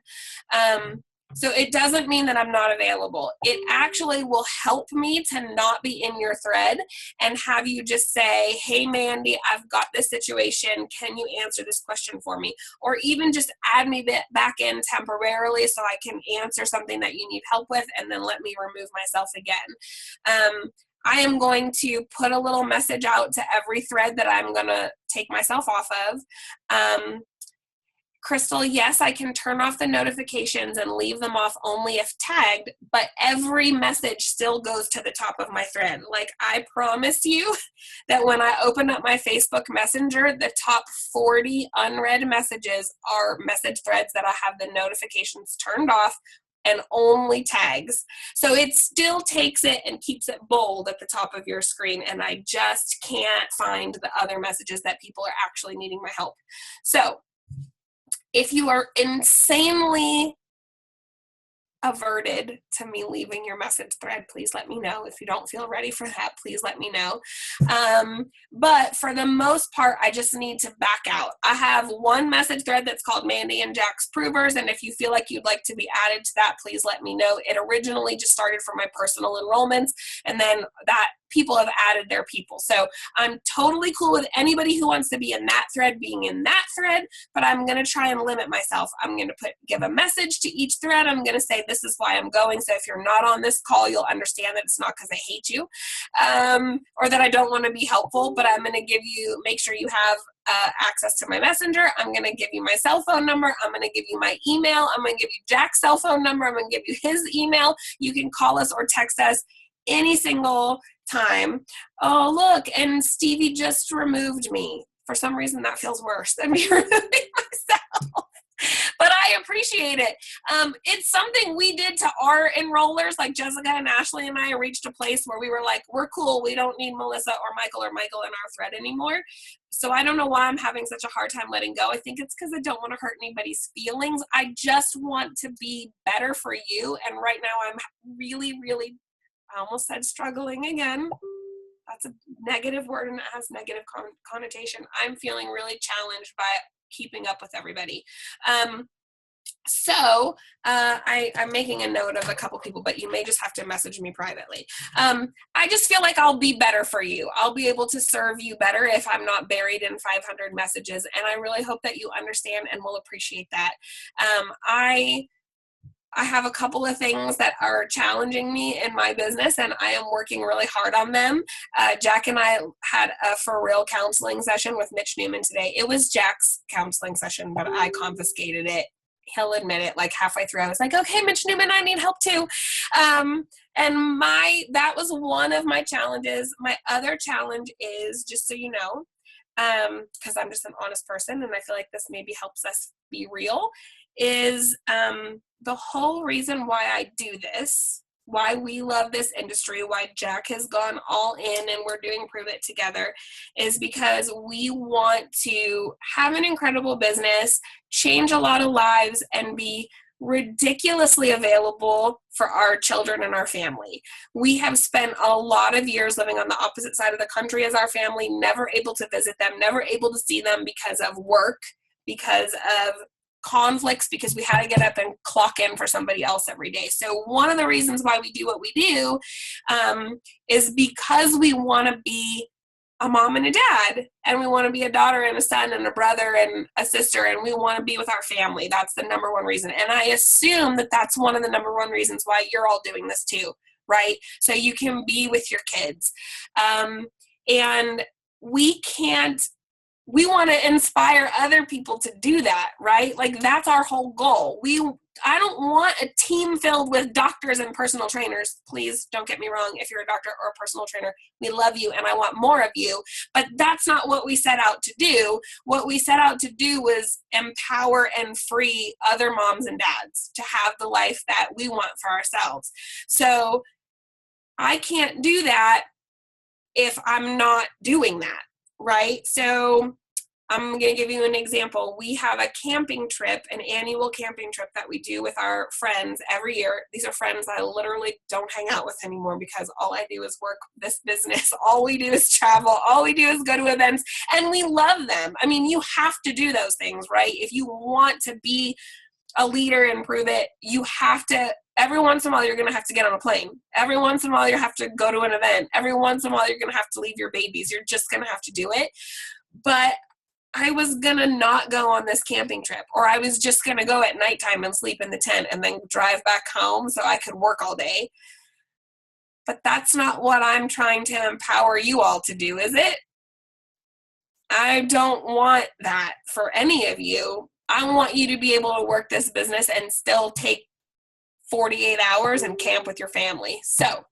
So it doesn't mean that I'm not available. It actually will help me to not be in your thread and have you just say, hey, Mandy, I've got this situation. Can you answer this question for me? Or even just add me back in temporarily so I can answer something that you need help with and then let me remove myself again. I am going to put a little message out to every thread that I'm going to take myself off of. Crystal, yes, I can turn off the notifications and leave them off only if tagged, but every message still goes to the top of my thread. Like, I promise you that when I open up my Facebook Messenger, the top 40 unread messages are message threads that I have the notifications turned off and only tags. So it still takes it and keeps it bold at the top of your screen, and I just can't find the other messages that people are actually needing my help. So if you are insanely averted to me leaving your message thread, please let me know. If you don't feel ready for that, please let me know. But for the most part, I just need to back out. I have one message thread that's called Mandy and Jack's Provers, and if you feel like you'd like to be added to that, please let me know. It originally just started for my personal enrollments, and then that people have added their people. So I'm totally cool with anybody who wants to be in that thread being in that thread, but I'm going to try and limit myself. I'm going to give a message to each thread. I'm going to say, this is why I'm going. So if you're not on this call, you'll understand that it's not because I hate you, or that I don't want to be helpful, but I'm going to make sure you have access to my messenger. I'm going to give you my cell phone number. I'm going to give you my email. I'm going to give you Jack's cell phone number. I'm going to give you his email. You can call us or text us any single time. Oh, look, and Stevie just removed me. For some reason, that feels worse than me removing myself. But I appreciate it. It's something we did to our enrollers, like Jessica and Ashley and I reached a place where we were like, we're cool. We don't need Melissa or Michael in our thread anymore. So I don't know why I'm having such a hard time letting go. I think it's because I don't want to hurt anybody's feelings. I just want to be better for you. And right now I'm really, really, I almost said struggling again. That's a negative word and it has negative connotation. I'm feeling really challenged by keeping up with everybody. So I'm making a note of a couple people, but you may just have to message me privately. I just feel like I'll be better for you. I'll be able to serve you better if I'm not buried in 500 messages. And I really hope that you understand and will appreciate that. I have a couple of things that are challenging me in my business, and I am working really hard on them. Jack and I had a for real counseling session with Mitch Newman today. It was Jack's counseling session, but I confiscated it. He'll admit it, like halfway through. I was like, okay, Mitch Newman, I need help too. And that was one of my challenges. My other challenge is, just so you know, because I'm just an honest person and I feel like this maybe helps us be real, is the whole reason why I do this, why we love this industry, why Jack has gone all in and we're doing Prove It together, is because we want to have an incredible business, change a lot of lives, and be ridiculously available for our children and our family. We have spent a lot of years living on the opposite side of the country as our family, never able to visit them, never able to see them because of work, because of conflicts, because we had to get up and clock in for somebody else every day. So one of the reasons why we do what we do is because we want to be a mom and a dad, and we want to be a daughter and a son and a brother and a sister, and we want to be with our family. That's the number one reason. And I assume that that's one of the number one reasons why you're all doing this too, right? So you can be with your kids. And we want to inspire other people to do that, right? Like, that's our whole goal. I don't want a team filled with doctors and personal trainers. Please don't get me wrong. If you're a doctor or a personal trainer, we love you and I want more of you, but that's not what we set out to do. What we set out to do was empower and free other moms and dads to have the life that we want for ourselves. So I can't do that if I'm not doing that, right? So I'm going to give you an example. We have a camping trip, an annual camping trip that we do with our friends every year. These are friends I literally don't hang out with anymore because all I do is work this business. All we do is travel. All we do is go to events, and we love them. I mean, you have to do those things, right? If you want to be a leader and prove it, you have to. Every once in a while, you're going to have to get on a plane. Every once in a while, you have to go to an event. Every once in a while, you're going to have to leave your babies. You're just going to have to do it. But I was going to not go on this camping trip, or I was just going to go at nighttime and sleep in the tent and then drive back home so I could work all day. But that's not what I'm trying to empower you all to do, is it? I don't want that for any of you. I want you to be able to work this business and still take 48 hours and camp with your family. So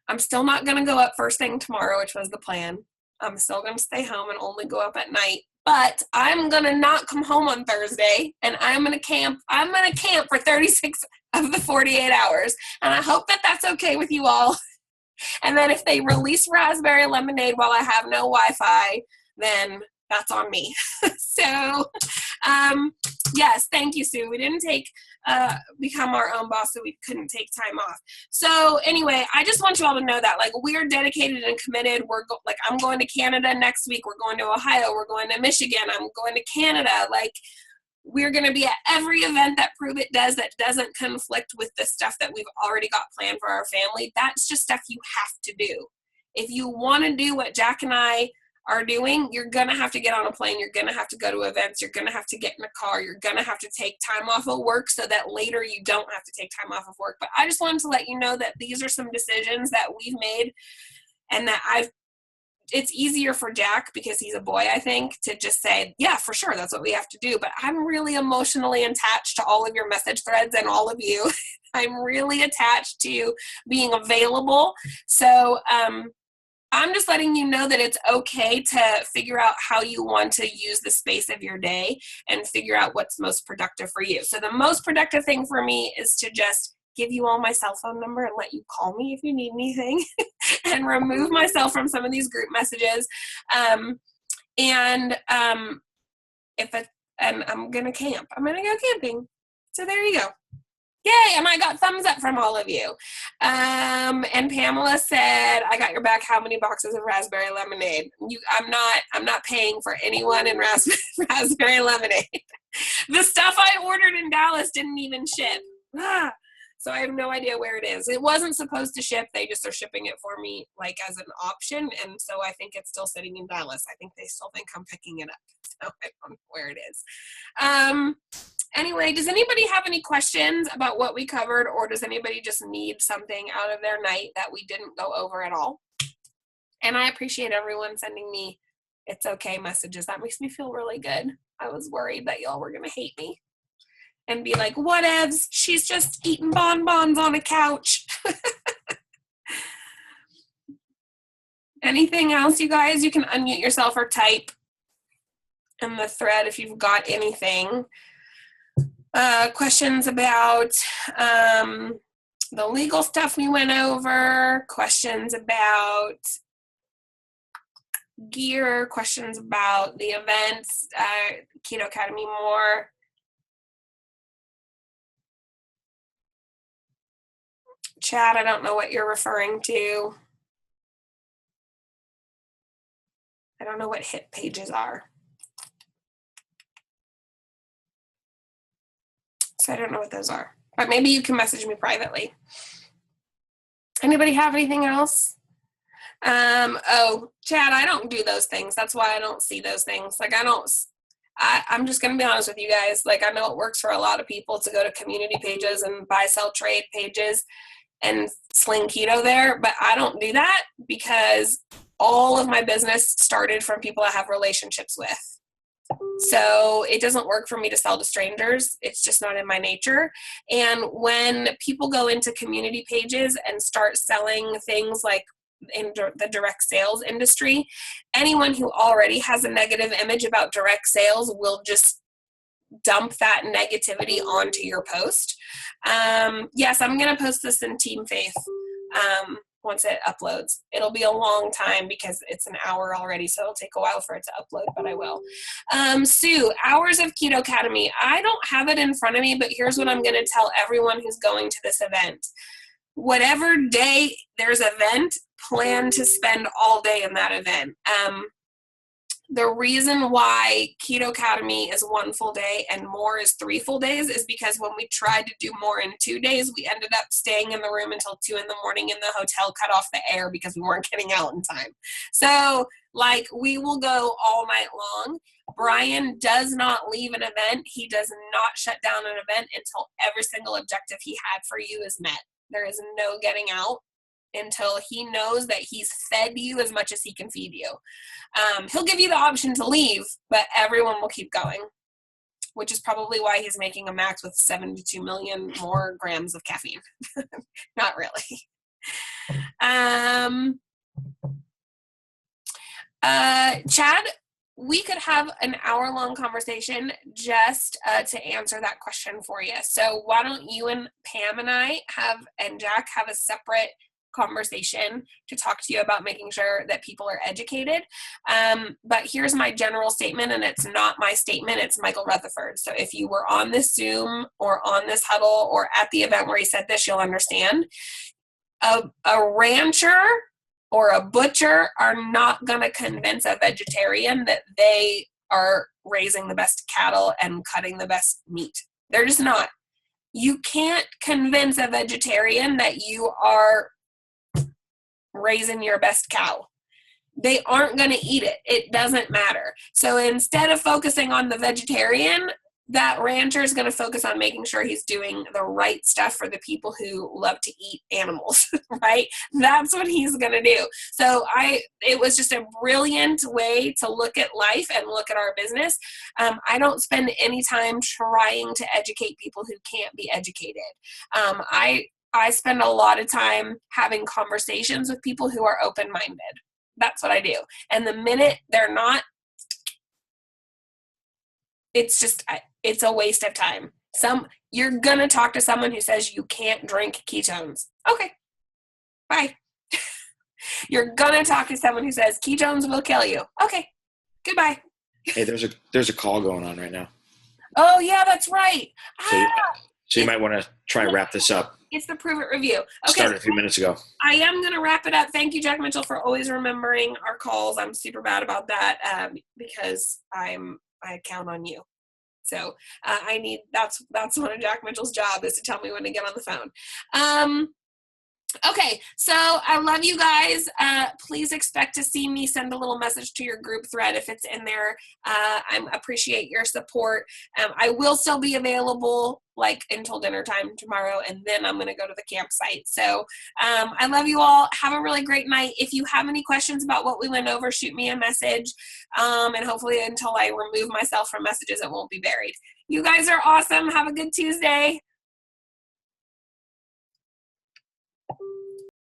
I'm still not going to go up first thing tomorrow, which was the plan. I'm still going to stay home and only go up at night, but I'm going to not come home on Thursday, and I'm going to camp. I'm going to camp for 36 of the 48 hours, and I hope that that's okay with you all. And then if they release raspberry lemonade while I have no Wi-Fi, then that's on me. So, yes, thank you, Sue. We didn't become our own boss, so we couldn't take time off. So anyway, I just want you all to know that, like, we're dedicated and committed. I'm going to Canada next week. We're going to Ohio. We're going to Michigan. I'm going to Canada. Like, we're going to be at every event that Prove It does that doesn't conflict with the stuff that we've already got planned for our family. That's just stuff you have to do. If you want to do what Jack and I are doing, you're going to have to get on a plane. You're going to have to go to events. You're going to have to get in a car. You're going to have to take time off of work so that later you don't have to take time off of work. But I just wanted to let you know that these are some decisions that we've made, and that it's easier for Jack because he's a boy, I think, to just say, yeah, for sure, that's what we have to do. But I'm really emotionally attached to all of your message threads and all of you. I'm really attached to being available. So, I'm just letting you know that it's okay to figure out how you want to use the space of your day and figure out what's most productive for you. So the most productive thing for me is to just give you all my cell phone number and let you call me if you need anything and remove myself from some of these group messages. And I'm going to camp. I'm going to go camping. So there you go. Yay, and I got thumbs up from all of you. And Pamela said, I got your back. How many boxes of raspberry lemonade? I'm not paying for anyone in raspberry lemonade. The stuff I ordered in Dallas didn't even ship. So I have no idea where it is. It wasn't supposed to ship. They just are shipping it for me, like, as an option. And so I think it's still sitting in Dallas. I think they still think I'm picking it up. So I don't know where it is. Anyway, does anybody have any questions about what we covered, or does anybody just need something out of their night that we didn't go over at all? And I appreciate everyone sending me it's okay messages. That makes me feel really good. I was worried that y'all were going to hate me and be like, whatevs, she's just eating bonbons on a couch. Anything else, you guys? You can unmute yourself or type in the thread if you've got anything. Questions about the legal stuff we went over, questions about gear, questions about the events, Keto Academy more. Chad, I don't know what you're referring to. I don't know what hit pages are. So I don't know what those are, but maybe you can message me privately. Anybody have anything else? Oh, Chad, I don't do those things. That's why I don't see those things. Like, I'm just going to be honest with you guys. Like, I know it works for a lot of people to go to community pages and buy, sell, trade pages and sling keto there, but I don't do that because all of my business started from people I have relationships with. So it doesn't work for me to sell to strangers. It's just not in my nature. And when people go into community pages and start selling things like in the direct sales industry, anyone who already has a negative image about direct sales will just dump that negativity onto your post. Yes, I'm going to post this in Team Faith once it uploads. It'll be a long time because it's an hour already, so it'll take a while for it to upload, but I will. Sue, hours of Keto Academy. I don't have it in front of me, but here's what I'm going to tell everyone who's going to this event. Whatever day there's an event, plan to spend all day in that event. The reason why Keto Academy is 1 full day and more is 3 full days is because when we tried to do more in 2 days, we ended up staying in the room until 2 in the morning in the hotel, cut off the air because we weren't getting out in time. So like we will go all night long. Brian does not leave an event. He does not shut down an event until every single objective he had for you is met. There is no getting out until he knows that he's fed you as much as he can feed you. He'll give you the option to leave, but everyone will keep going, which is probably why he's making a max with 72 million more grams of caffeine. Not really. Chad, we could have an hour-long conversation just to answer that question for you. So why don't you and Pam and I and Jack have a separate conversation to talk to you about making sure that people are educated. But here's my general statement, and it's not my statement, it's Michael Rutherford. So if you were on this Zoom or on this huddle or at the event where he said this, you'll understand. A rancher or a butcher are not going to convince a vegetarian that they are raising the best cattle and cutting the best meat. They're just not. You can't convince a vegetarian that you are raising your best cow. They aren't going to eat it. It doesn't matter. So instead of focusing on the vegetarian, that rancher is going to focus on making sure he's doing the right stuff for the people who love to eat animals, right? That's what he's going to do. So it was just a brilliant way to look at life and look at our business. I don't spend any time trying to educate people who can't be educated. I spend a lot of time having conversations with people who are open-minded. That's what I do. And the minute they're not, it's a waste of time. You're going to talk to someone who says you can't drink ketones. Okay, bye. You're going to talk to someone who says ketones will kill you. Okay, goodbye. Hey, there's a call going on right now. Oh, yeah, that's right. So you might want to try and wrap this up. It's the Prove It review. Okay. Started a few minutes ago. I am going to wrap it up. Thank you, Jack Mitchell, for always remembering our calls. I'm super bad about that because I count on you. So that's one of Jack Mitchell's job is to tell me when to get on the phone. Okay, so I love you guys. Please expect to see me send a little message to your group thread if it's in there. I appreciate your support. I will still be available like until dinner time tomorrow, and then I'm going to go to the campsite. So I love you all. Have a really great night. If you have any questions about what we went over, shoot me a message. And hopefully until I remove myself from messages, it won't be buried. You guys are awesome. Have a good Tuesday.